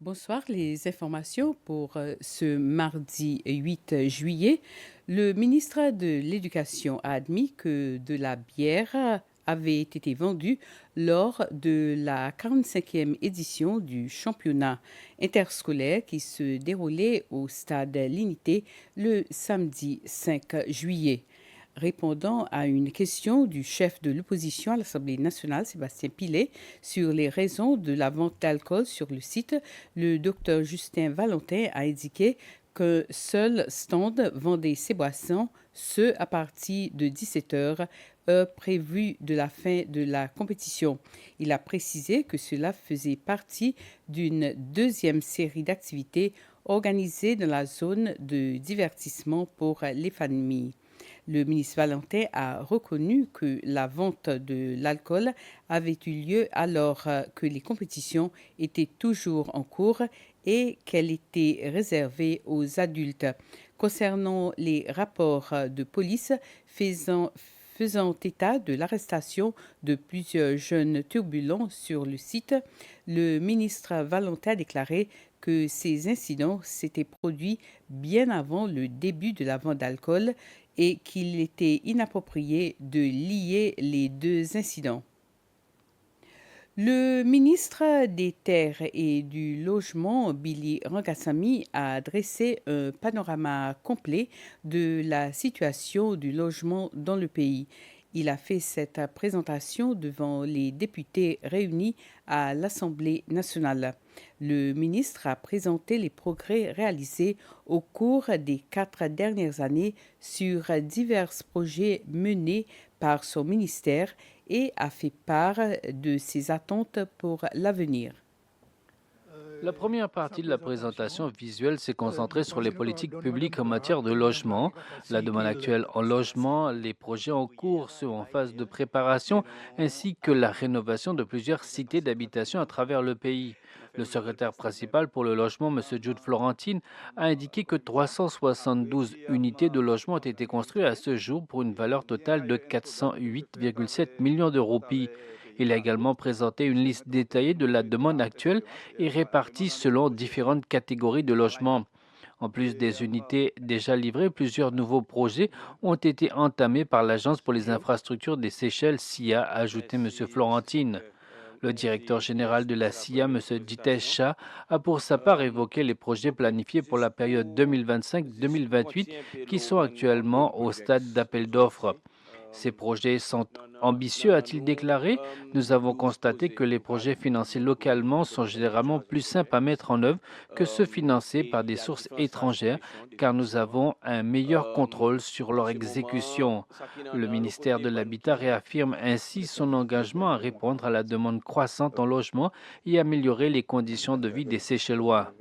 Bonsoir, les informations pour ce mardi 8 juillet. Le ministre de l'Éducation a admis que de la bière avait été vendue lors de la 45e édition du championnat interscolaire qui se déroulait au stade Linité le samedi 5 juillet. Répondant à une question du chef de l'opposition à l'Assemblée nationale, Sébastien Pillet, sur les raisons de la vente d'alcool sur le site, le docteur Justin Valentin a indiqué qu'un seul stand vendait ces boissons, ce à partir de 17 heures, heure prévue de la fin de la compétition. Il a précisé que cela faisait partie d'une deuxième série d'activités organisées dans la zone de divertissement pour les familles. Le ministre Valentin a reconnu que la vente de l'alcool avait eu lieu alors que les compétitions étaient toujours en cours et qu'elle était réservée aux adultes. Concernant les rapports de police faisant état de l'arrestation de plusieurs jeunes turbulents sur le site, le ministre Valentin a déclaré que ces incidents s'étaient produits bien avant le début de la vente d'alcool et qu'il était inapproprié de lier les deux incidents. Le ministre des Terres et du Logement, Billy Rangasamy, a dressé un panorama complet de la situation du logement dans le pays. Il a fait cette présentation devant les députés réunis à l'Assemblée nationale. Le ministre a présenté les progrès réalisés au cours des 4 dernières années sur divers projets menés par son ministère et a fait part de ses attentes pour l'avenir. La première partie de la présentation visuelle s'est concentrée sur les politiques publiques en matière de logement, la demande actuelle en logement, les projets en cours, ceux en phase de préparation, ainsi que la rénovation de plusieurs cités d'habitation à travers le pays. Le secrétaire principal pour le logement, M. Jude Florentine, a indiqué que 372 unités de logement ont été construites à ce jour pour une valeur totale de 408,7 millions de roupies. Il a également présenté une liste détaillée de la demande actuelle et répartie selon différentes catégories de logements. En plus des unités déjà livrées, plusieurs nouveaux projets ont été entamés par l'Agence pour les infrastructures des Seychelles, SIA, a ajouté M. Florentine. Le directeur général de la SIA, M. Jitesh Shah, a pour sa part évoqué les projets planifiés pour la période 2025-2028 qui sont actuellement au stade d'appel d'offres. Ces projets sont ambitieux, a-t-il déclaré. Nous avons constaté que les projets financés localement sont généralement plus simples à mettre en œuvre que ceux financés par des sources étrangères, car nous avons un meilleur contrôle sur leur exécution. Le ministère de l'Habitat réaffirme ainsi son engagement à répondre à la demande croissante en logement et améliorer les conditions de vie des Seychellois.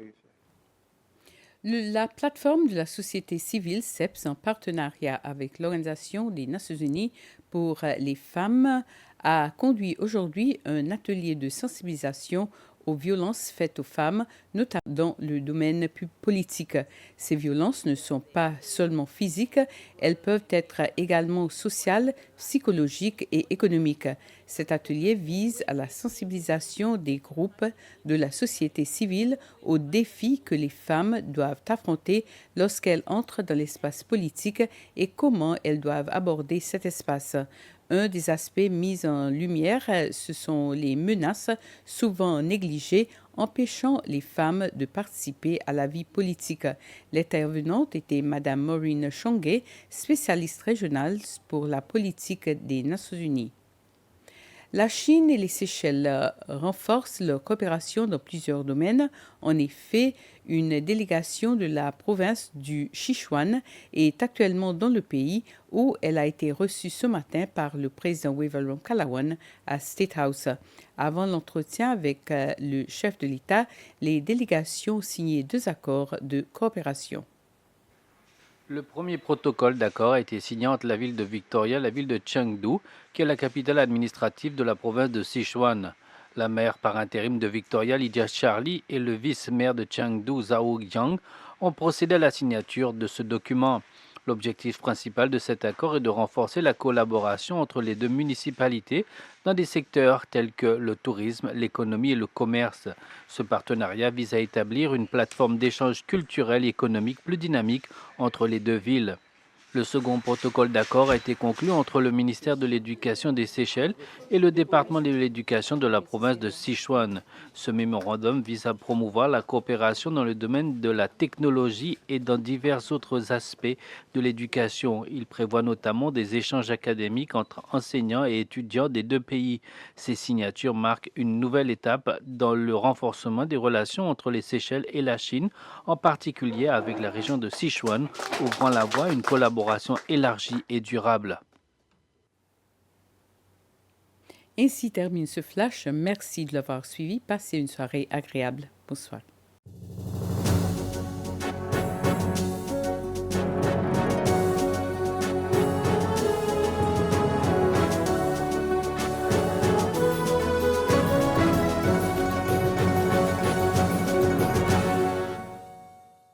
La plateforme de la société civile CEPS, en partenariat avec l'Organisation des Nations Unies pour les femmes, a conduit aujourd'hui un atelier de sensibilisation aux violences faites aux femmes, notamment dans le domaine politique. Ces violences ne sont pas seulement physiques, elles peuvent être également sociales, psychologiques et économiques. Cet atelier vise à la sensibilisation des groupes de la société civile aux défis que les femmes doivent affronter lorsqu'elles entrent dans l'espace politique et comment elles doivent aborder cet espace. Un des aspects mis en lumière, ce sont les menaces souvent négligées empêchant les femmes de participer à la vie politique. L'intervenante était Mme Maureen Chonguet, spécialiste régionale pour la politique des Nations Unies. La Chine et les Seychelles renforcent leur coopération dans plusieurs domaines. En effet, une délégation de la province du Sichuan est actuellement dans le pays où elle a été reçue ce matin par le président Wavalonkalawan à State House. Avant l'entretien avec le chef de l'État, les délégations ont signé 2 accords de coopération. Le premier protocole d'accord a été signé entre la ville de Victoria et la ville de Chengdu, qui est la capitale administrative de la province de Sichuan. La maire par intérim de Victoria, Lydia Charlie, et le vice-maire de Chengdu, Zhao Yang, ont procédé à la signature de ce document. L'objectif principal de cet accord est de renforcer la collaboration entre les deux municipalités dans des secteurs tels que le tourisme, l'économie et le commerce. Ce partenariat vise à établir une plateforme d'échange culturel et économique plus dynamique entre les deux villes. Le second protocole d'accord a été conclu entre le ministère de l'Éducation des Seychelles et le département de l'Éducation de la province de Sichuan. Ce mémorandum vise à promouvoir la coopération dans le domaine de la technologie et dans divers autres aspects de l'éducation. Il prévoit notamment des échanges académiques entre enseignants et étudiants des deux pays. Ces signatures marquent une nouvelle étape dans le renforcement des relations entre les Seychelles et la Chine, en particulier avec la région de Sichuan, ouvrant la voie à une collaboration élargie et durable. Ainsi termine ce flash. Merci de l'avoir suivi. Passez une soirée agréable. Bonsoir.